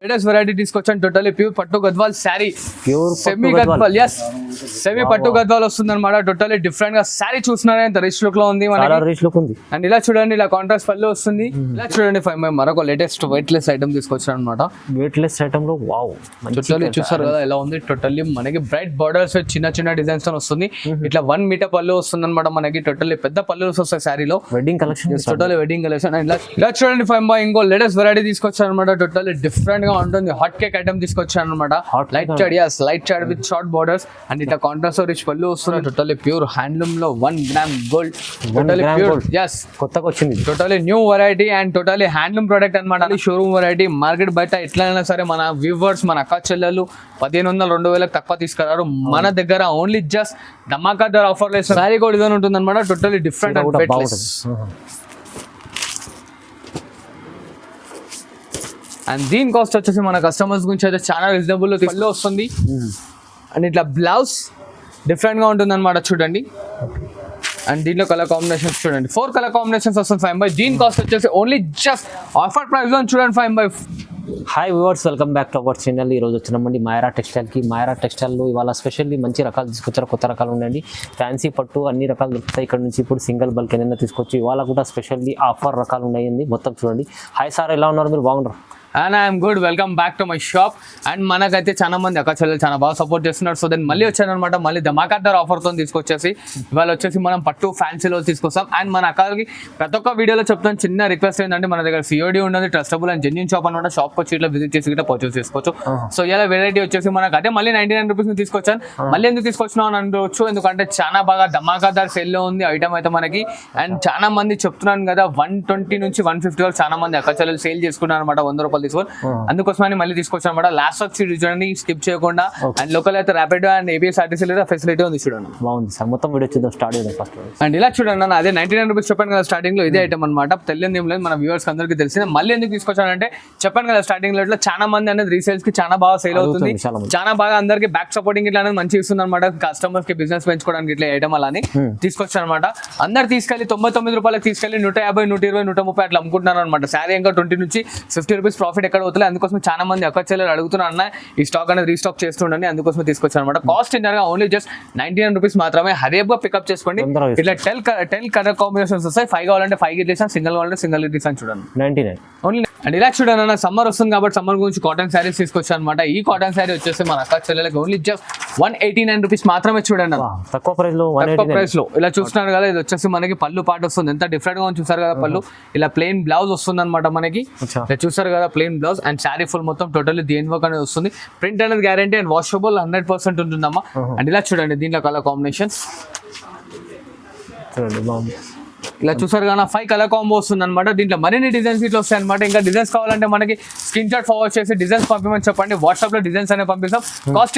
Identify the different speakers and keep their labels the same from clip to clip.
Speaker 1: Latest variety తీసుకొచ్చాను. Totally pure పట్టు Gadwal sari,
Speaker 2: pure
Speaker 1: semi Gadwal. Yes, semi పట్టు గద్వాల్ వస్తుంది అనమాట. టోటల్లీ డిఫరెంట్ గా శారీ చూస్తున్నారా ఎంత రిచ్ లుక్ లో ఉంది మనకి. అండ్ ఇలా చూడండి, ఇలా కాంట్రాస్ట్ పళ్ళు వస్తుంది. ఇలా చూడండి, మరొక లేటెస్ట్ వెయిట్ లెస్ ఐటమ్ తీసుకొచ్చాను అనమాట.
Speaker 2: వెయిట్ లెస్ ఐటమ్ లో వావ్,
Speaker 1: టోటల్లీ చూసారు కదా ఎలా ఉంది. టోటల్లీ మనకి బ్రైట్ బార్డర్స్ చిన్న చిన్న డిజైన్స్ తో వస్తుంది. ఇట్లా 1 మీటర్ పళ్ళు వస్తుంది అనమాట మనకి. టోటల్లీ పెద్ద పళ్ళు వస్తాయి శారీలో.
Speaker 2: Wedding collection,
Speaker 1: totally wedding collection. And ఇలా చూడండి ఇంకో లేటెస్ట్ వెరైటీ తీసుకొచ్చాను అనమాట. టోటల్లీ డిఫరెంట్ గా ఉంటుంది. హాట్ కేక్ ఐటమ్ తీసుకొచ్చాను అనమాట. Light shade with short borders and ఇట్లా కాంట్రాస్ట్ రిచ్ పళ్ళు వస్తుంది. టోటల్లీ ప్యూర్ హ్యాండ్లూమ్ లో 1 gram gold. Totally pure, yes,
Speaker 2: కొత్తగా వచ్చింది.
Speaker 1: Totally new variety and totally handloom product అనమాట. Showroom variety. మార్కెట్ బయట ఎట్లయినా సరే మన వ్యూవర్స్, మన అక్క చెల్లెలు 1500-2000 తక్కువ తీసుకురారు. మన దగ్గర ఓన్లీ జస్ట్ ధమాకాదార్ ఆఫర్ లేదు. సారీ కూడా ఇదని ఉంటుంది అనమాట. Totally different. అండ్ దీని కాస్ట్ వచ్చేసి మన కస్టమర్స్ గురించి అయితే చాలా రీజనబుల్ లో వస్తుంది. అండ్ ఇట్లా బ్లౌజ్ డిఫరెంట్ గా ఉంటుంది అనమాట. చూడండి, అండ్ దీంట్లో కలర్ కాంబినేషన్స్ చూడండి, 4 కలర్ కాంబినేషన్స్ వస్తుంది 5/5. దీని కాస్ట్ వచ్చేసి ఓన్లీ జస్ట్ ఆఫర్ ప్రైస్ లో చూడండి 5/5.
Speaker 2: Hi viewers, welcome back to our channel. ఈరోజు వచ్చినామండి మాయరా టెక్స్టైల్కి. మాయరా టెక్స్టైల్లో ఇవాళ స్పెషల్లీ మంచి రకాలు తీసుకొచ్చారు. కొత్త రకాలు ఉండండి, ఫ్యాన్సీ పట్టు అన్ని రకాలు దొరుకుతాయి ఇక్కడ నుంచి. ఇప్పుడు సింగిల్ బల్క్ ఏదైనా తీసుకొచ్చి ఇవాళ కూడా స్పెషల్లీ ఆఫర్ రకాలు ఉన్నాయండి. మొత్తం చూడండి. హాయ్ సార్, ఎలా ఉన్నారు మీరు? బాగున్నారు?
Speaker 1: And I'm good. Welcome back to my shop. And మనకైతే చాలా మంది అక్క చెల్లెలు చాలా బాగా సపోర్ట్ చేస్తున్నారు. సో దెన్ మళ్ళీ వచ్చాను అనమాట. మళ్ళీ ధమాకాదార్ ఆఫర్తో తీసుకొచ్చేసి ఇవాళ వచ్చేసి మనం పట్టు ఫ్యాన్సీలో తీసుకొస్తాం. అండ్ మన అక్కడికి ప్రతి ఒక్క వీడియోలో చెప్తాను, చిన్న రిక్వెస్ట్ ఏంటంటే మన దగ్గర సిఓడి ఉన్నది, ట్రస్టబుల్ అండ్ జెన్యూన్ షాప్ అనమాట. షాప్కి వచ్చి ఇట్లా విజిట్ చేసి ఇట్లా పర్చేస్ చేసుకోవచ్చు. సో ఇలా వెరైటీ వచ్చేసి మనకు అదే మళ్ళీ 99 రూపీస్ తీసుకొచ్చాను. మళ్ళీ ఎందుకు తీసుకొచ్చినావు అని అనుకోవచ్చు, ఎందుకంటే చాలా బాగా ధమాకాదార్ సేల్లో ఉంది ఐటమ్ అయితే మనకి. అండ్ చాలా మంది చెప్తున్నాను కదా, 120 నుంచి 150 వరకు చాలా మంది అక్క చెల్లెలు సేల్ చేసుకున్నారు అనమాట. 100 రూపాయలు తీసుకొని. అందుకోసమని మళ్ళీ తీసుకొచ్చాను అనమాట. లాస్ట్ వచ్చి చూడండి, స్కిప్ చేయకుండా. అండ్ లోకల్ అయితే ర్యాపిడ్ అండ్ ఏపీఎస్ఆర్టీసీ ఫెసిలిటీ ఉంది. చూడండి,
Speaker 2: బాగుంది సార్. మొత్తం వీడియో చూద్దాం, స్టార్ట్ చేద్దాం ఫస్ట్.
Speaker 1: అండ్ ఇలా చూడండి అన్న, అదే 99 రూపీస్ చెప్పాను కదా స్టార్టింగ్ లో. ఇదే ఐటమ్ అనమాట. తెలియదు ఏం లేదు, మన వ్యూవర్స్ అందరికీ తెలిసింది. మళ్ళీ ఎందుకు తీసుకొచ్చానంటే చెప్పాను కదా స్టార్టింగ్ లో, ఇట్లా చాలా మంది అనేది రీసేల్స్ కి చాలా బాగా సేల్ అవుతుంది. చాలా బాగా అందరికి బ్యాక్ సపోర్టింగ్ ఇట్లా అనేది మంచి ఇస్తుంది అనమాట. కస్టమర్స్ కి బిజినెస్ పెంచుకోవడానికి ఇట్లా ఐటమ్ అలా అని తీసుకొచ్చాను అనమాట. అందరు తీసుకెళ్లి 99 రూపాయలకు తీసుకెళ్లి 150, 120, 130 అట్లా అమ్ముకుంటున్నారు అనమాట. శారీ ఇంకా 20 నుంచి 50 రూపీస్ ప్రాఫిట్ ఎక్కడ అవుతుంది. అందుకోసం చాలా మంది అక్క చెల్లెలు అడుగుతున్నారు, అన్న ఈ స్టాక్ అనేది రీస్టాక్ చేస్తుండండి. అందుకోసం తీసుకొచ్చాను అనమాట. కాస్ట్ ఇంటర్గా ఓన్లీ జస్ట్ 99 రూపీస్ మాత్రమే. హరేబ్గా పికప్ చేసుకోండి. ఇట్లా 10 కలర్ కాంబినేషన్స్ వస్తాయి. 5 కావాలంటే 5 ఇట్లేసాను, సింగిల్ కావాలంటే సింగిల్ ఇట్లేసాను. చూడండి,
Speaker 2: 99
Speaker 1: ఓన్లీ. అండ్ ఇలా చూడండి అన్న, సమ్మర్ వస్తుంది కాబట్టి సమ్మర్ గురించి కాటన్ శారీస్ తీసుకొచ్చాను అనమాట. ఈ కాటన్ శారీ వచ్చేసి మన అక్క చెల్లెలకి ఓన్లీ జస్ట్ 189 రూపీస్ మాత్రమే. చూడండి,
Speaker 2: తక్కువ ప్రైస్ లో
Speaker 1: ఇలా చూస్తున్నారు కదా. ఇది వచ్చేసి మనకి పళ్ళు పాటు వస్తుంది. ఎంత డిఫరెంట్ గా చూసారు కదా. పళ్ళు ఇలా ప్లెయిన్ బ్లౌజ్ వస్తుంది అనమాట మనకి. ఇలా చూసారు కదా, plain blouse and sari full మొత్తం టోటల్లీ దేని వర్క్ అనేది వస్తుంది. ప్రింట్ అనేది గ్యారంటీ అండ్ వాషబుల్ 100% ఉంటుందమ్మా. అండ్ ఇలా చూడండి, దీంట్లో కలర్ కాంబినేషన్స్
Speaker 2: చూడండి, బాగుంది.
Speaker 1: ఇలా చూసారు కదా, 5 కలర్ కాంబో వస్తుంది అనమాట. దీంట్లో మరిన్ని డిజైన్స్ ఇట్లా వస్తాయి అనమాట. ఇంకా డిజైన్స్ కావాలంటే మనకి స్క్రీన్ షాట్ ఫార్వర్డ్ చేసి డిజైన్స్ పంపించమని చెప్పండి. వాట్సాప్ లో డిజైన్స్ అనేవి పంపిస్తాం. కాస్ట్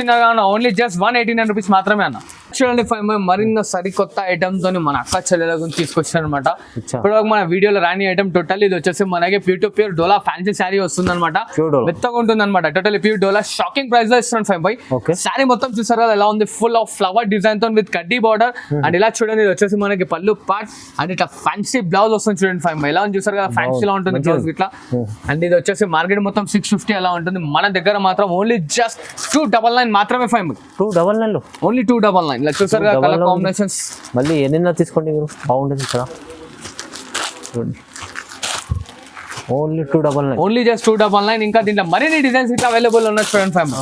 Speaker 1: ఓన్లీ జస్ట్ 189 రూపీస్ మాత్రమే అన్న. చూడండి, మరిన్న సరికొత్త ఐటమ్ తోని మన అక్క చెల్లెల గురించి తీసుకొచ్చాను అనమాట. ఇప్పుడు మన వీడియోలో రాని ఐటమ్ టోటల్ ఇది వచ్చేసి మనకి ప్యూర్ డోలా ఫ్యాన్సీ శారీ వస్తుంది అనమాట. మెత్తగా ఉంటుంది అనమాట. టోటల్ ప్యూర్ డోలా షాకింగ్ ప్రైస్ లో ఇస్తున్నాను 5/5. శారీ మొత్తం చూసారు కదా ఎలా ఉంది. ఫుల్ ఆఫ్ ఫ్లవర్ డిజైన్ తో విత్ కడ్డీ బార్డర్. అండ్ ఇలా చూడండి, ఇది వచ్చేసి మనకి పళ్ళు పార్ట్ అండ్ ఇట్లా ఫ్యాన్సీ బ్లౌజ్ వస్తుంది. చూడండి 5/5 ఎలా ఉంది చూసారు కదా. ఫ్యాన్సీ లా ఉంటుంది బ్లౌజ్ ఇట్లా. అండ్ ఇది వచ్చేసి మార్కెట్ మొత్తం 650 అలా ఉంటుంది. మన దగ్గర మాత్రం ఓన్లీ జస్ట్ 299 మాత్రమే.
Speaker 2: 299
Speaker 1: ఓన్లీ 299. ఇలా చూసారు కదా కలర్ కాంబినేషన్స్.
Speaker 2: మళ్ళీ ఎన్ని తీసుకోండి మీరు, బాగుంటుంది ఇక్కడ. Only 299,
Speaker 1: only just 299. ఇంకా దీంట్లో మరిన్ని డిజైన్స్ ఇట్లా అవైలబుల్ ఉన్నాయి. చూడండి 5.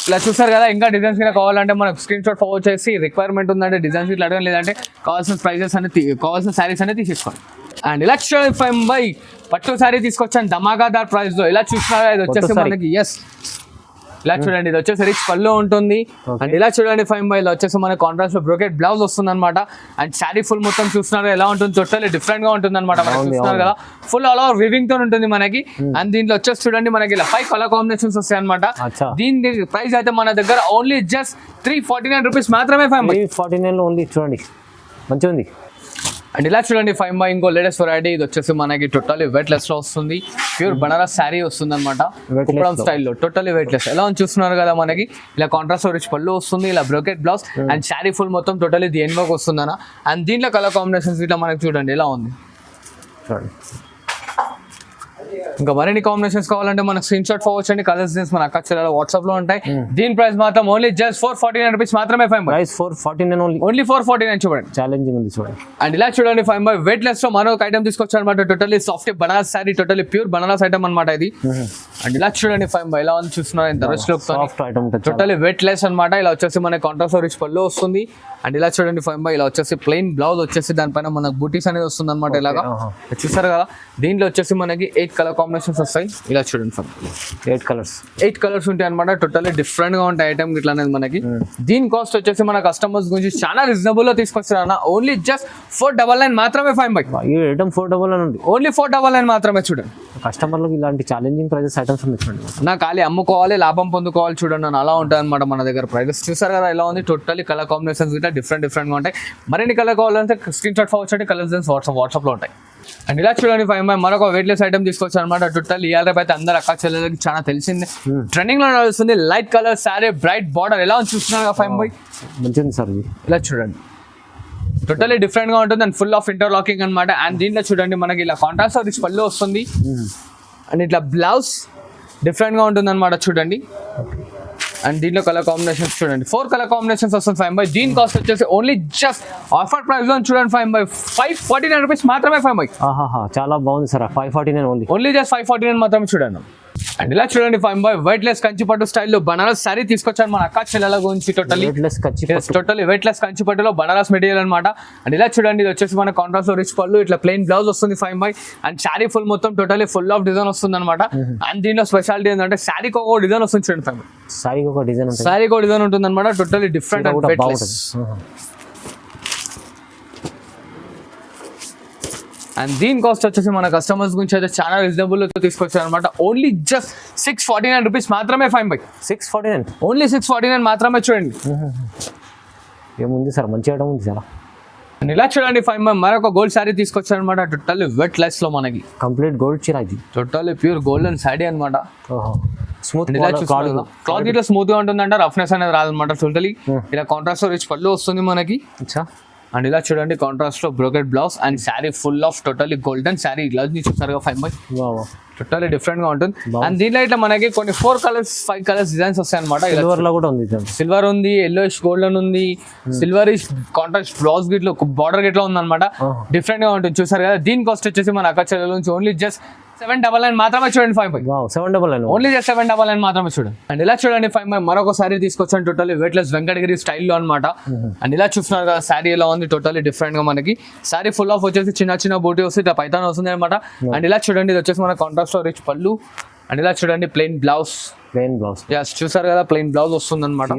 Speaker 1: ఇలా చూసారు కదా. ఇంకా డిజైన్స్ కింద కావాలంటే మనకు స్క్రీన్ షాట్ ఫార్వర్డ్ చేసి రిక్వైర్మెంట్ ఉందంటే డిజైన్స్ ఇట్లా అడగడం, లేదంటే కావాల్సిన ప్రైజెస్ అనేది కావాల్సిన శారీస్ అనేది తీసేసుకోండి. అండ్ ఇలా 5/5 పట్టు శారీ తీసుకొచ్చాను ధమాకాదార్ ప్రైస్ లో. ఇలా చూస్తున్నారా, ఇది వచ్చేసి మనకి ఎస్ ఇలా చూడండి, ఇది వచ్చేసి రిచ్ పళ్ళు ఉంటుంది. అండ్ ఇలా చూడండి 5/5 లో వచ్చేసి మన కాంట్రాస్ట్ లో బ్రోకెట్ బ్లౌజ్ వస్తుంది అనమాట. అండ్ శారీ ఫుల్ మొత్తం చూస్తున్నారు ఎలా ఉంటుంది. టోటల్లీ డిఫరెంట్ గా ఉంటుంది అనమాట. మనం చూస్తున్నారు కదా, ఫుల్ ఆల్ ఓవర్ వివింగ్ తో ఉంటుంది మనకి. అండ్ దీంట్లో వచ్చేసి చూడండి మనకి ఇలా 5 కలర్ కాంబినేషన్స్ వస్తాయి అనమాట. దీని ప్రైస్ అయితే మన దగ్గర ఓన్లీ జస్ట్ 349 రూపీస్ మాత్రమే.
Speaker 2: 349 లో ఓన్లీ. చూడండి, మంచిగా ఉంది.
Speaker 1: అండ్ ఇలా చూడండి 5/5 ఇంకో లేటెస్ట్ వెరైటీ. ఇది వచ్చేసి మనకి టోటల్లీ వెయిట్ లెస్ లో వస్తుంది. ప్యూర్ బనారస్ శారీ వస్తుంది అనమాట. కుప్పడం స్టైల్లో టోటల్లీ వెయిట్ లెస్. ఎలా చూస్తున్నారు కదా, మనకి ఇలా కాంట్రాస్ట్ రిచ్ పళ్ళు వస్తుంది. ఇలా brocade blouse and sari full మొత్తం టోటల్లీ దేని వర్క్ వస్తుంది అన్న. అండ్ దీంట్లో కలర్ కాంబినేషన్స్ ఇట్లా మనకి చూడండి ఎలా ఉంది. ఇంకా మరిన్ని కాంబినేషన్స్ కావాలంటే మనకు స్క్రీన్ షాట్ ఫార్వర్డ్ చేయండి. కలర్స్ మన అక్క చెల్లెల వాట్సాప్ లో ఉంటాయి. దీని ప్రైస్ మాత్రం ఓన్లీ జస్ట్ 449 రూపీస్ మాత్రమే.
Speaker 2: ప్రైస్ 449
Speaker 1: ఓన్లీ 449 చూడండి.
Speaker 2: ఛాలెంజింగ్ ఉంది చూడండి.
Speaker 1: అండ్ ఇలా చూడండి 5 వెయిట్ లెస్ లో మరొక ఐటమ్ తీసుకొచ్చారు అనమాట. Totally soft Banaras sorry, totally pure Banaras item అనమాట ఇది. అండ్ ఇలా చూడండి 5 ఎలా ఉంది చూస్తున్నారు, ఎంత రిచ్ లుక్,
Speaker 2: సాఫ్ట్ ఐటమ్ ఉంటుంది.
Speaker 1: టోటల్లీ వెయిట్ లెస్ అనమాట. ఇలా వచ్చేసి మనకి కాంట్రాస్ట్ రిచ్ పళ్ళు వస్తుంది. అండ్ ఇలా చూడండి 5 ఇలా వచ్చేసి ప్లెయిన్ బ్లౌజ్ వచ్చేసి దానిపైన మనకు బూటీస్ అనేది వస్తుంది అనమాట. ఇలాగా చూసారు కదా. దీంట్లో వచ్చేసి మనకి 8 కలర్ కాంబినేషన్స్ వస్తాయి. ఇలా చూడండి
Speaker 2: 8 కలర్స్
Speaker 1: ఉంటాయి అనమాట. టోటల్లీ డిఫరెంట్ గా ఉంటాయి ఐటమ్ ఇట్లా అనేది మనకి. దీని కాస్ట్ వచ్చేసి మన కస్టమర్స్ గురించి చాలా రీజనబుల్ లో తీసుకొచ్చారు అన్న. ఓన్లీ జస్ట్ 499 మాత్రమే. 5
Speaker 2: ఈ ఐటమ్ 499 ఉంది.
Speaker 1: ఓన్లీ 499 మాత్రమే. చూడండి
Speaker 2: కస్టమర్లకు ఇలాంటి ఛాలెంజింగ్ ప్రైజెస్ ఐటమ్స్ ఉన్నాయి చూడండి.
Speaker 1: నా ఖాళీ అమ్ముకోవాలి, లాభం పొందుకోవాలి చూడండి అన్న, అలా ఉంటాయి అనమాట మన దగ్గర ప్రైజెస్. చూసారు కదా ఎలా ఉంది. టోటల్లీ కలర్ కాంబినేషన్స్ గిట్లా డిఫరెంట్ గా ఉంటాయి. మరిన్ని కలర్ కావాలంటే స్క్రీన్ షాట్ ఫార్వర్డ్ చేయండి. కలర్స్ వాట్సాప్ లో ఉంటాయి. అండ్ ఇలా చూడండి 5 మరొక వెయిట్ లెస్ ఐటమ్ తీసుకొచ్చారు అనమాట. టోటల్ ఇవాళ రేపు అయితే అందరు అక్క చెల్లెలకి చాలా తెలిసిందే, ట్రెండింగ్ లో నడుస్తుంది. Light colour sorry, bright border ఎలా ఉంది చూస్తున్నారు 5
Speaker 2: మంచిది సార్.
Speaker 1: ఇలా చూడండి టోటల్లీ డిఫరెంట్ గా ఉంటుంది. అండ్ ఫుల్ ఆఫ్ ఇంటర్లాకింగ్ అనమాట. అండ్ దీంట్లో చూడండి మనకి ఇలా కాంట్రాస్ట్ రిచ్ పళ్ళు వస్తుంది. అండ్ ఇట్లా బ్లౌజ్ డిఫరెంట్ గా ఉంటుంది అనమాట. చూడండి అండ్ దీంట్లో కలర్ కాంబినేషన్స్ చూడండి 4 కలర్ కాంబినేషన్స్ వస్తుంది 5 దీని కాస్ట్ వచ్చేసి ఓన్లీ జస్ట్ ఆఫర్ ప్రైస్ లో చూడండి 549 రూపీస్ మాత్రమే. 5
Speaker 2: చాలా బాగుంది సార్. 549
Speaker 1: ఓన్లీ జస్ట్ 549 మాత్రమే చూడండి. అండ్ ఇలా చూడండి 5 వెయిట్ లెస్ కంచిపట్టు స్టైల్లో బనారస్ సారీ తీసుకొచ్చాను మన అక్క చెల్లెల గురించి. టోటల్లీ వెయిట్ లెస్ కంచిపట్టులో బనారస్ మెటీరియల్ అనమాట. అండ్ ఇలా చూడండి ఇది వచ్చేసి మన కాంట్రాస్ట్ లో రిచ్ పళ్ళు, ఇట్లా ప్లెయిన్ బ్లౌజ్ వస్తుంది 5 అండ్ శారీ ఫుల్ మొత్తం టోటల్లీ ఫుల్ ఆఫ్ డిజైన్ వస్తుంది అనమాట. అండ్ దీంట్లో స్పెషాలిటీ ఏంటంటే శారీకి ఒక డిజైన్ వస్తుంది చూడండి 5
Speaker 2: శారీకి ఒక డిజైన్
Speaker 1: ఉంటుంది అనమాట. Totally different. అండ్ దీని కాస్ట్ వచ్చేసి మన కస్టమర్స్ గురించి అయితే చాలా రీజనబుల్ తీసుకొచ్చారు అనమాట. ఓన్లీ జస్ట్ 649 రూపీస్ మాత్రమే. 5
Speaker 2: 649
Speaker 1: ఓన్లీ 649 మాత్రమే చూడండి.
Speaker 2: ఏముంది సార్, మంచి ఐటమ్ ఉంది సార్.
Speaker 1: అండ్ ఇలా చూడండి 5 మరొక గోల్డ్ శారీ తీసుకొచ్చారు అనమాట. టోటల్లీ వెయిట్ లెస్ లో మనకి
Speaker 2: కంప్లీట్ గోల్డ్ చీర ఇది.
Speaker 1: టోటల్లీ ప్యూర్ గోల్డెన్ శారీ అనమాట.
Speaker 2: స్మూత్
Speaker 1: క్లాత్ ఇట్లా స్మూత్ గా ఉంటుందంట, రఫ్నెస్ అనేది రాదనమాట. టోటల్లీ ఇలా కాంట్రాస్ట్ రిచ్ పళ్ళు వస్తుంది మనకి. అండ్ ఇలా చూడండి కాంట్రాస్ట్ లో brocade blouse and sari full of totally golden sari. ఇలా చూస్తారు 5 టోటల్లీ డిఫరెంట్ గా ఉంటుంది. అండ్ దీంట్లో ఇట్లా మనకి కొన్ని 5 కలర్స్ డిజైన్స్ వస్తాయి అనమాట.
Speaker 2: సిల్వర్ లో కూడా ఉంది,
Speaker 1: సిల్వర్ ఉంది, ఎల్లోయిష్ గోల్డెన్ ఉంది, సిల్వరిష్ కాంట్రాస్ట్ బ్లౌజ్ గిట్లో బార్డర్ గిట్లా ఉంది అనమాట. డిఫరెంట్ గా ఉంటుంది చూసారు కదా. దీని కాస్ట్ వచ్చేసి మన అక్క చెల్లెల నుంచి ఓన్లీ జస్ట్ 799 మాత్రమే చూడండి.
Speaker 2: 799
Speaker 1: ఓన్లీ జస్ట్ 799 మాత్రమే చూడండి. అండ్ ఇలా చూడండి 5 మరొక సారీ తీసుకొచ్చాను టోటల్లీ వెయిట్ లెస్ వెంకటగిరి స్టైల్లో అనమాట. అండ్ ఇలా చూస్తున్నారు కదా శారీ ఎలా ఉంది. టోటల్లీ డిఫరెంట్ గా మనకి శారీ ఫుల్ ఆఫ్ వచ్చేసి చిన్న బూటీ వస్తుంది, ఇట్లా పైతాన్ వస్తుంది అనమాట. అండ్ ఇలా చూడండి ఇది వచ్చేసి మన కాంట్రాస్ట్ లో రిచ్ పళ్ళు. అండ్ ఇలా చూడండి ప్లెయిన్ బ్లౌజ్ చూసారు కదా, ప్లెయిన్ బ్లౌజ్ వస్తుంది అనమాట.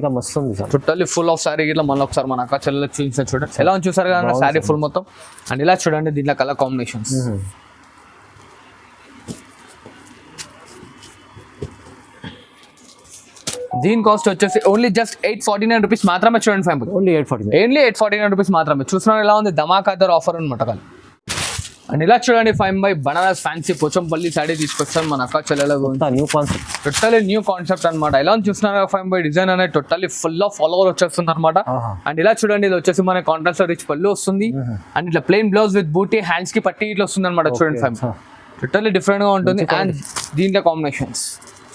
Speaker 1: టోటల్లీ ఫుల్ ఆఫ్ శారీ ఇట్లా మళ్ళీ ఒకసారి మన అక్క చెల్లెలకు చూపించిన చూడండి ఎలా ఉంది చూసారు కదా శారీ ఫుల్ మొత్తం. అండ్ ఇలా చూడండి దీంట్లో కలర్ కాంబినేషన్స్. దీని కాస్ట్ వచ్చేసి ఓన్లీ జస్ట్ 849 రూపీస్ మాత్రమే చూడండి. 5 ఓన్లీ 849 రూపీస్ మాత్రమే. చూస్తున్నారు ఎలా ఉంది, ధమాకాదర్ ఆఫర్ అనమాట. అండ్ ఇలా చూడండి 5 బనారస్ ఫ్యాన్సీ పోచంపల్లి సారీ తీసుకొచ్చాను మన అక్క చెల్లెల టోటల్లీ న్యూ కాన్సెప్ట్ అనమాట. ఎలా చూస్తున్నారు 5 డిజైన్ అనేది totally full of all over వచ్చేస్తుంది అనమాట. అండ్ ఇలా చూడండి ఇది వచ్చేసి మన కాంట్రాస్ట్ రిచ్ పళ్ళు వస్తుంది. అండ్ ఇట్లా ప్లెయిన్ బ్లౌజ్ విత్ బూటీ, హ్యాండ్స్ కి పట్టి ఇట్లా వస్తుంది అనమాట. చూడండి 5 టోటల్లీ డిఫరెంట్ గా ఉంటుంది. అండ్ దీంట్లో కాంబినేషన్స్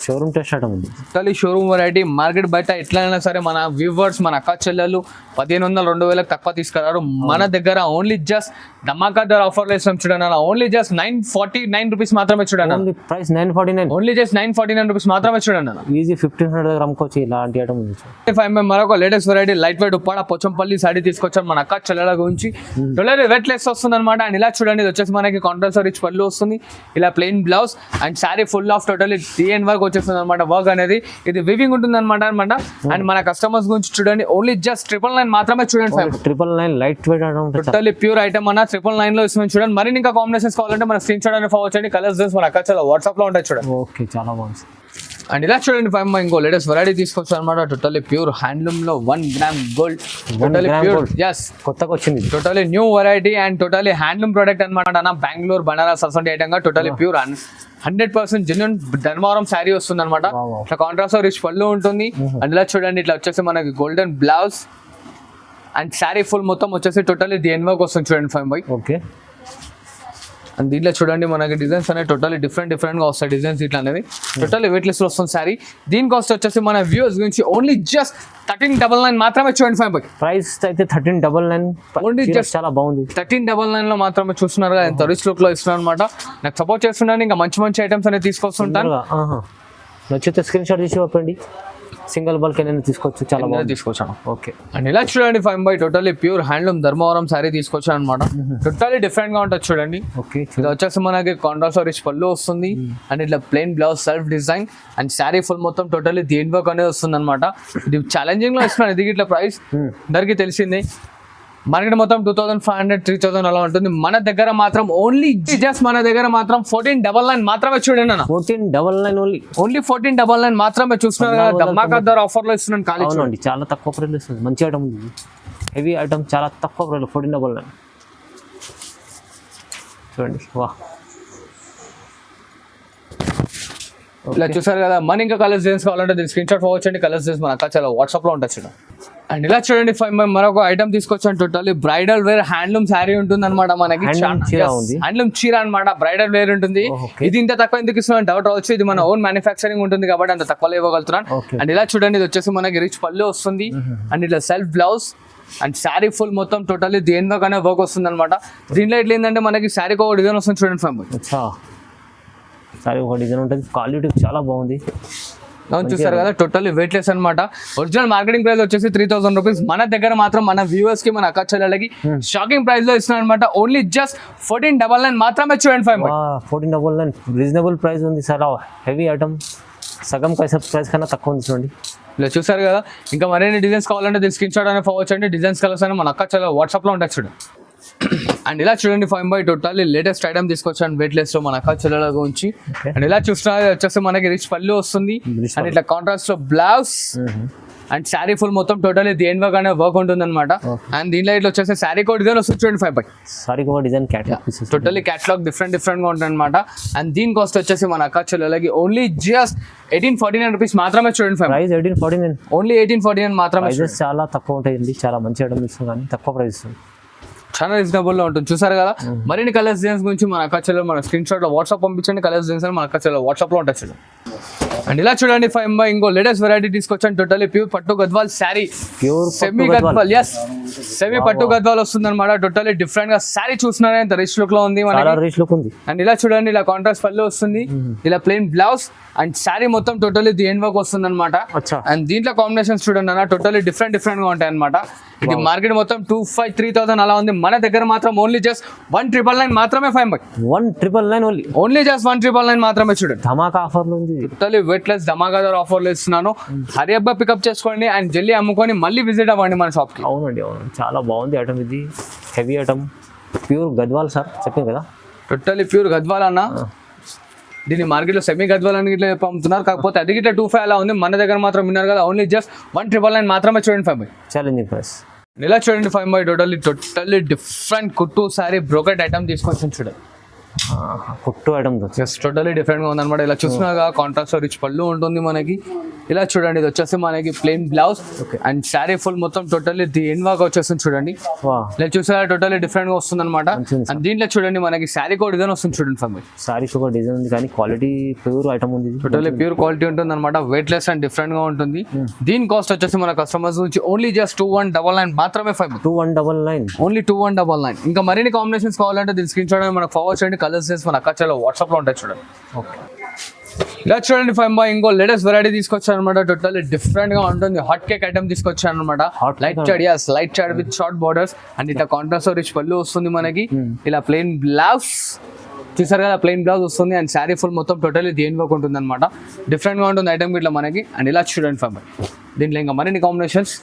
Speaker 2: షోరూమ్ టెస్ట్ ఐటమ్ ఉంది.
Speaker 1: Totally showroom variety. మార్కెట్ బయట ఎట్లయినా సరే మన వ్యూవర్స్ మన అక్క చెల్లెలు 1500-2000 తక్కువ తీసుకురారు. మన దగ్గర ఓన్లీ జస్ట్ ధమాకాదార్ ఆఫర్ వేస్తాం చూడండి. ఓన్లీ జస్ట్ 949 రూపీస్ మాత్రమే చూడండి.
Speaker 2: ప్రైస్ 949
Speaker 1: ఓన్లీ జస్ట్ 949 రూపీస్ మాత్రమే చూడండి.
Speaker 2: ఈజీ 1500 దగ్గర అమ్ముకోవచ్చు ఇలాంటి ఐటమ్ ఉంది.
Speaker 1: 5 మరొక latest variety light weight Uppada Pochampally saree తీసుకొచ్చారు మన అక్క చెల్లెల గురించి. టోటల్లీ వెయిట్ లెస్ వస్తుంది అనమాట. అండ్ ఇలా చూడండి ఇది వచ్చేసి మనకి కాంట్రాస్ట్ రిచ్ పళ్ళు వస్తుంది, ఇలా plain blouse and sari full of totally DN work వచ్చేస్తుంది అనమాట. వర్క్ అనేది ఇది వివింగ్ ఉంటుంది అనమాట. అండ్ మన కస్టమర్స్ గురించి చూడండి ఓన్లీ జస్ట్ 999 మాత్రమే చూడండి.
Speaker 2: 999 light weight item,
Speaker 1: totally pure item అన్న. 999 లో ఇస్తున్నాం చూడండి. మరి ఇంకా కాంబినేషన్స్ కావాలంటే మన స్క్రీన్ షాట్ అనేది ఫార్వర్డ్ చేయండి. కలర్స్ మన అక్క చెల్లెల వాట్సాప్ లో ఉంటాయి చూడండి.
Speaker 2: ఓకే, చాలా బాగుంది.
Speaker 1: అండ్ ఇలా చూడండి 5 ఇంకో లేటెస్ట్ వెరైటీ తీసుకొచ్చారు అనమాట. టోటల్లీ ప్యూర్ హ్యాండ్లూమ్ లో 1 గ్రామ్ గోల్డ్. టోటల్లీ ప్యూర్
Speaker 2: కొత్తగా వచ్చింది.
Speaker 1: Totally new variety and totally handloom product అనమాట. బెంగళూరు బనారస్ అసలు ఐటమ్ గా totally pure 100% genuine Dharmavaram sari వస్తుంది అనమాట. ఇట్లా కాంట్రాస్ట్ రిచ్ పళ్ళు ఉంటుంది. అండ్ ఇలా చూడండి ఇట్లా వచ్చేసి మనకి golden blouse and sari full మొత్తం వచ్చేసి టోటల్లీ DN వర్క్ వస్తుంది చూడండి. 5
Speaker 2: ఓకే.
Speaker 1: అండ్ దీంట్లో చూడండి మనకి డిజైన్స్ అనేవి టోటల్లీ డిఫరెంట్ గా వస్తాయి డిజైన్స్ ఇట్లా అనేది టోటల్లీ వెయిట్ లెస్ లో వస్తుంది సారీ. దీని కాస్ట్ వచ్చేసి మన వ్యూవర్స్ గురించి ఓన్లీ జస్ట్ 1399 మాత్రమే చూడండి 5
Speaker 2: ప్రైస్ అయితే 1399
Speaker 1: ఓన్లీ జస్ట్
Speaker 2: చాలా బాగుంది.
Speaker 1: 1399 లో మాత్రమే చూస్తున్నారు కదా, ఎంత రిచ్ లుక్ లో ఇస్తున్నారు అనమాట. నాకు సపోర్ట్ చేస్తున్నాను, ఇంకా మంచి మంచి ఐటమ్స్ అనేది తీసుకొస్తుంటాను.
Speaker 2: నచ్చితే స్క్రీన్ షాట్ తీసి పంపండి. సింగిల్ బల్క్ అయినా తీసుకోవచ్చు, చాలా బాగుంది.
Speaker 1: తీసుకొచ్చాను.
Speaker 2: ఓకే
Speaker 1: అండ్ ఇలా చూడండి 5 totally pure handloom Dharmavaram sorry తీసుకొచ్చాను అనమాట. టోటల్లీ డిఫరెంట్ గా ఉంటుంది చూడండి.
Speaker 2: ఓకే
Speaker 1: ఇది వచ్చేసి మనకి కాంట్రాస్ట్ రిచ్ పళ్ళు వస్తుంది అండ్ ఇట్లా plain blouse self design and sari full మొత్తం టోటల్లీ దేని వర్క్ అనేది వస్తుంది అనమాట. ఇది ఛాలెంజింగ్ లో ఇస్తున్నాను. ఇది ఇట్లా ప్రైస్ అందరికి తెలిసింది. మార్కెట్ మొత్తం 2500 3000 అలా ఉంటుంది. మన దగ్గర మాత్రం ఓన్లీ జస్ట్ మన దగ్గర మాత్రం 1499 మాత్రమే చూడండి అన్న.
Speaker 2: 1499 ఓన్లీ
Speaker 1: 1499 మాత్రమే చూస్తున్నారు కదా. ధమాకాదార్ ఆఫర్ లో ఇస్తున్నాను. ఖాళీ
Speaker 2: అవునండి, చాలా తక్కువ ప్రైస్ వస్తుంది. మంచి ఐటమ్ ఉంది, హెవీ ఐటమ్, చాలా తక్కువ ప్రైస్ 1499 చూడండి. వా
Speaker 1: ఇలా చూసారు కదా. మన ఇంకా కలర్స్ డిజైన్స్ కావాలంటే దీని స్క్రీన్ షాట్ పోవచ్చండి. కలర్స్ డిజైన్స్ మన అక్క చాలా వాట్సాప్ లో ఉంటుంది చూడండి. అండ్ ఇలా చూడండి 5 మరొక ఐటమ్ తీసుకొచ్చాను. Totally bridal wear handloom saree ఉంటుంది అనమాట. మనకి హ్యాండ్లూమ్ చీర అనమాట. బ్రైడల్ వేర్ ఉంటుంది. ఇది ఇంత తక్కువ ఎందుకు ఇస్తున్నాను డౌట్ రావచ్చు. ఇది మన ఓన్ మ్యానుఫ్యాక్చరింగ్ ఉంటుంది కాబట్టి అంత తక్కువలో ఇవ్వగలుగుతున్నాను. అండ్ ఇలా చూడండి, ఇది వచ్చేసి మనకి రిచ్ పళ్ళు వస్తుంది అండ్ ఇట్లా self blouse and sari full మొత్తం టోటల్లీ దేని వర్క్ అనే వర్క్ వస్తుంది అనమాట. దీంట్లో ఇట్లా ఏంటంటే మనకి శారీకి ఒక డిజైన్ వస్తుంది చూడండి 5.
Speaker 2: సారీ ఒక డిజైన్ ఉంటుంది, క్వాలిటీ చాలా బాగుంది.
Speaker 1: చూసారు కదా, టోటల్లీ వెయిట్ లెస్ అనమాట. ఒరిజినల్ మార్కెటింగ్ ప్రైస్ వచ్చేసి 3000 రూపీస్. మన దగ్గర మాత్రం మన వ్యూవర్స్ కి మన అక్క చెల్లెలకి షాకింగ్ ప్రైస్ లో ఇస్తున్నాం అనమాట. ఓన్లీ జస్ట్ 1499 మాత్రమే చూడండి 5.
Speaker 2: 1499 రీజనబుల్ ప్రైస్ ఉంది సార్. హెవీ ఐటమ్ సగం ప్రైస్ కన్నా తక్కువ ఉంది చూడండి.
Speaker 1: ఇలా చూసారు కదా. ఇంకా మరిన్ని డిజైన్స్ కావాలంటే దీని స్క్రీన్ షాట్ అనేది పోవచ్చు అండి. డిజైన్స్ కలర్స్ అని మన అక్క చెల్లె వాట్సాప్ లో ఉంటాయి చూడండి. అండ్ ఇలా చూడండి 5 టోటల్లీ లేటెస్ట్ ఐటమ్ తీసుకొచ్చాను వెయిట్ లెస్ లో మన అక్క చెల్లెల గురించి. అండ్ ఇలా చూస్తున్నారు వచ్చేసి మనకి రిచ్ పళ్ళు వస్తుంది అండ్ ఇట్లా కాంట్రాస్ట్ లో బ్లౌజ్ అండ్ శారీ ఫుల్ మొత్తం టోటల్లీ దేని వర్క్ అనే వర్క్ ఉంటుంది అనమాట. అండ్ దీనిలో ఇట్లా వచ్చేసి శారీ కోడ్ డిజైన్ వస్తుంది చూడండి 5.
Speaker 2: Sorry code design
Speaker 1: totally catalogue different గా ఉంటుంది అనమాట. అండ్ దీని కాస్ట్ వచ్చేసి మన అక్క చెల్లెలకి ఓన్లీ జస్ట్ 1849 రూపీస్ మాత్రమే చూడండి 5.
Speaker 2: ప్రైస్ 1849
Speaker 1: ఓన్లీ 1849 మాత్రమే.
Speaker 2: చాలా తక్కువ ఉంటాయండి, చాలా మంచి ఐటమ్ ఇస్తుంది కానీ తక్కువ ప్రైస్
Speaker 1: చాలా రీజనబుల్ లో ఉంటుంది. చూసారు కదా. మరిన్ని కలర్స్ డిజైన్స్ గురించి మన అక్క చెల్లెలు మన స్క్రీన్ షాట్ లో వాట్సాప్ పంపించండి. కలర్స్ డిజైన్స్ మన అక్క చెల్లెలు వాట్సాప్ లో ఉంటాయి చూడండి. అండ్ ఇలా చూడండి 5 ఇంకో లేటెస్ట్ వెరైటీ తీసుకొచ్చాను. టోటల్లీ ప్యూర్ పట్టు Gadwal sari,
Speaker 2: pure
Speaker 1: semi Gadwal. Semi పట్టు గద్వాల్ వస్తుంది అనమాట. టోటల్లీ డిఫరెంట్ గా శారీ చూస్తున్నారా ఎంత రిచ్ లుక్ లో ఉంది మనకి. అండ్ ఇలా చూడండి, ఇలా కాంట్రాస్ట్ పళ్ళు వస్తుంది, ఇలా ప్లెయిన్ బ్లౌజ్ అండ్ శారీ మొత్తం టోటల్లీ దేని వర్క్ వస్తుంది అనమాట. అండ్ దీంట్లో కాంబినేషన్స్ చూడండి అన్న, టోటల్లీ డిఫరెంట్ గా ఉంటాయి అనమాట. ఇది మార్కెట్ మొత్తం 2500 3000 అలా ఉంది. మన దగ్గర మాత్రం ఓన్లీ జస్ట్ 1999 మాత్రమే 5.
Speaker 2: 1999
Speaker 1: ఓన్లీ జస్ట్ 1999 మాత్రమే చూడండి.
Speaker 2: ధమాకా ఆఫర్ ఉంది.
Speaker 1: టోటల్లీ వెయిట్ లెస్ ధమాకాదార్ ఆఫర్లు ఇస్తున్నాను. హరియబ్బా పికప్ చేసుకోండి అండ్ జల్లి అమ్ముకొని మళ్ళీ విజిట్ అవ్వండి మన షాప్ కి.
Speaker 2: అవునండి, అవును, చాలా బాగుంది ఐటమ్. ఇది heavy item, pure Gadwal sir చెప్పాను కదా.
Speaker 1: టోటల్లీ ప్యూర్ గద్వాల్ అన్న. దీన్ని మార్కెట్ లో సెమీ గద్వాల్ అని ఇట్లా పంపుతున్నారు, కాకపోతే అది ఇట్లా 25 అలా ఉంది. మన దగ్గర మాత్రం విన్నారు కదా, ఓన్లీ జస్ట్ 1999 మాత్రమే చూడండి 5.
Speaker 2: Challenging price.
Speaker 1: ఇలా చూడండి 5 టోటల్లీ డిఫరెంట్ కుట్టు సారీ బ్రోకెట్ ఐటమ్ తీసుకొచ్చి చూడండి.
Speaker 2: కుట్టు ఐటమ్
Speaker 1: జస్ట్ టోటల్లీ డిఫరెంట్ గా ఉందన్నమాట. ఇలా చూసినాగా కాంట్రాస్ట్ రిచ్ పళ్ళు ఉంటుంది మనకి. ఇలా చూడండి, ఇది వచ్చేసి మనకి plain blouse and sari full మొత్తం టోటల్లీ దేని వర్క్ వచ్చేస్తుంది చూడండి. ఇలా చూసా టోటల్లీ డిఫరెంట్ గా వస్తుంది అనమాట. అండ్ దీంట్లో చూడండి మనకి శారీ కో డిజైన్ వస్తుంది చూడండి 5.
Speaker 2: శారీ ఒక డిజైన్ ఉంది కానీ క్వాలిటీ ప్యూర్ ఐటమ్ ఉంది.
Speaker 1: టోటల్లీ ప్యూర్ క్వాలిటీ ఉంటుంది అనమాట. వెయిట్ లెస్ అండ్ డిఫరెంట్ గా ఉంటుంది. దీని కాస్ట్ వచ్చేసి మన కస్టమర్స్ నుంచి ఓన్లీ జస్ట్ 2199 మాత్రమే 5.
Speaker 2: 2199
Speaker 1: ఓన్లీ 2199. ఇంకా మరిన్ని కాంబినేషన్స్ కావాలంటే దీని స్క్రీన్ షాట్ మనకు ఫార్వర్డ్ చేయండి. కలర్స్ మన అక్కచలో వాట్సాప్ లో ఉంటాయి చూడండి.
Speaker 2: ఓకే,
Speaker 1: ఇలా చూడండి 5 ఇంకో లేటెస్ట్ వెరైటీ తీసుకొచ్చాను అనమాట. టోటల్లీ డిఫరెంట్ గా ఉంటుంది. హాట్ కేక్ ఐటమ్ తీసుకొచ్చాను అనమాట. Light Chad with short borders and ఇట్లా కాంట్రాస్ట్ రిచ్ పళ్ళు వస్తుంది మనకి. ఇలా ప్లెయిన్ బ్లౌజ్ చూసారు కదా, ప్లెయిన్ బ్లౌజ్ వస్తుంది అండ్ శారీ ఫుల్ మొత్తం టోటల్లీ దేని వర్క్ ఉంటుంది అనమాట. డిఫరెంట్ గా ఉంటుంది ఐటమ్ ఇట్లా మనకి. అండ్ ఇలా చూడండి 5 దీంట్లో ఇంకా మరిన్ని కాంబినేషన్స్.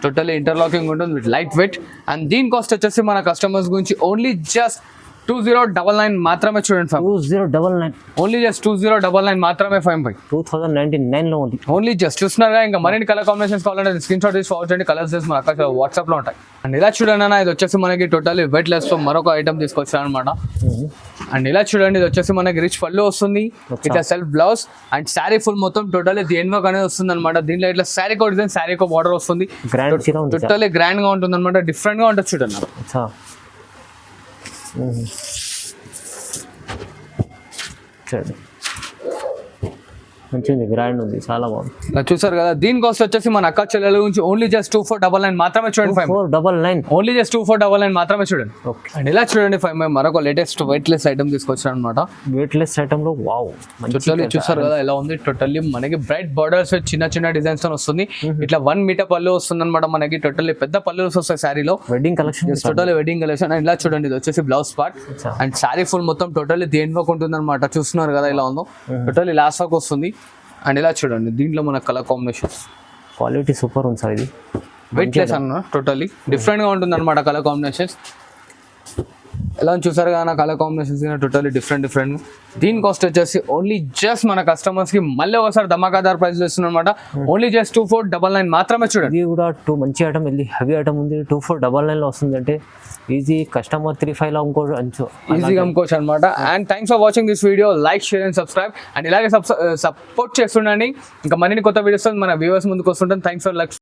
Speaker 1: టోటల్లీ ఇంటర్లాకింగ్ ఉంటుంది విత్ లైట్ వెయిట్. అండ్ దీని కాస్ట్ వచ్చేసి మన కస్టమర్స్ గురించి ఓన్లీ జస్ట్ 2099 మాత్రమే చూడండి 5.
Speaker 2: 2099
Speaker 1: ఓన్లీ జస్ట్ 2099 మాత్రమే 5.
Speaker 2: 2099 లో
Speaker 1: ఓన్లీ జస్ట్ చూస్తున్నారా. ఇంకా మరిన్ని కలర్ కాంబినేషన్స్ కావాలంటే స్క్రీన్ షాట్ తీసి ఫార్వర్డ్ చేయండి. కలర్స్ మన అక్కడ వాట్సాప్ లో ఉంటాయి. అండ్ ఇలా చూడండి అన్న, ఇది వచ్చేసి మనకి టోటల్లీ వెయిట్ లెస్ తో మరొక ఐటమ్ తీసుకొచ్చాను అనమాట. అండ్ ఇలా చూడండి, ఇది వచ్చేసి మనకి రిచ్ పళ్ళు వస్తుంది, ఇట్లా self blouse and sari full మొత్తం టోటల్లీ దేని వర్క్ అనేది వస్తుంది అనమాట. దీంట్లో ఇట్లా శారీ కో డిజైన్, శారీ కో బార్డర్ వస్తుంది. టోటల్లీ గ్రాండ్ గా ఉంటుంది అనమాట. డిఫరెంట్ గా ఉంటుంది చూడండి.
Speaker 2: చూడండి మంచిగా గ్రాండ్ ఉంది, చాలా బాగుంది.
Speaker 1: ఇలా చూసారు కదా, దీని కాస్ట్ వచ్చేసి మన అక్క చెల్లెల గురించి ఓన్లీ జస్ట్ 2499 మాత్రమే చూడండి.
Speaker 2: 499
Speaker 1: ఓన్లీ జస్ట్ 2499 మాత్రమే చూడండి.
Speaker 2: ఓకే.
Speaker 1: అండ్ ఇలా చూడండి 5 మరొక లేటెస్ట్ వెయిట్లెస్ ఐటమ్ తీసుకొచ్చాను అనమాట.
Speaker 2: వెయిట్లెస్ ఐటమ్ లో వావ్
Speaker 1: టోటల్లీ చూసారు కదా ఎలా ఉంది. టోటల్లీ మనకి బ్రైట్ బార్డర్స్ చిన్న చిన్న డిజైన్స్ తో వస్తుంది. ఇట్లా 1 మీటర్ పళ్ళు వస్తుంది అనమాట మనకి. టోటల్లీ పెద్ద పళ్ళుస్ వస్తాయి శారీలో.
Speaker 2: Wedding collection,
Speaker 1: totally wedding collection. And ఇలా చూడండి, ఇది వచ్చేసి blouse part and sari full మొత్తం టోటల్లీ దేని వర్క్ ఉంటుంది అనమాట. చూస్తున్నారు కదా ఎలా ఉందో, టోటల్లీ లాస్ట్ వర్క్ వస్తుంది. అండ్ ఇలా చూడండి, దీంట్లో మన కలర్ కాంబినేషన్స్
Speaker 2: క్వాలిటీ సూపర్ ఉంది సార్. ఇది
Speaker 1: వెయిట్లెస్ అన్న, టోటల్లీ డిఫరెంట్ గా ఉంటుంది అనమాట కలర్ కాంబినేషన్స్. ఎలా చూసారు కదా నా కలర్ కాంబినేషన్స్ టోటల్లీ డిఫరెంట్. దీని కాస్ట్ వచ్చేసి ఓన్లీ జస్ట్ మన కస్టమర్స్ కి మళ్ళీ ఒకసారి ధమాకాదార్ ప్రైస్ చేస్తున్నాం అనమాట. ఓన్లీ జస్ట్ 2499 మాత్రమే చూడండి.
Speaker 2: ఇది కూడా మంచి ఐటమ్, ఇది హెవీ ఐటమ్ ఉంది. 2499 లో వస్తుంది అంటే ఈజీ. కస్టమర్ 35 లో అమ్ముకోవచ్చు,
Speaker 1: ఈజీగా అమ్ముకోవచ్చు అనమాట. And thanks for watching this video. Like, share and subscribe. And ఇలాగే సపోర్ట్ చేస్తుండండి. ఇంకా మరిన్ని కొత్త వీడియోస్ మన వ్యూవర్స్ ముందుకు వస్తుంటాం. Thanks for like.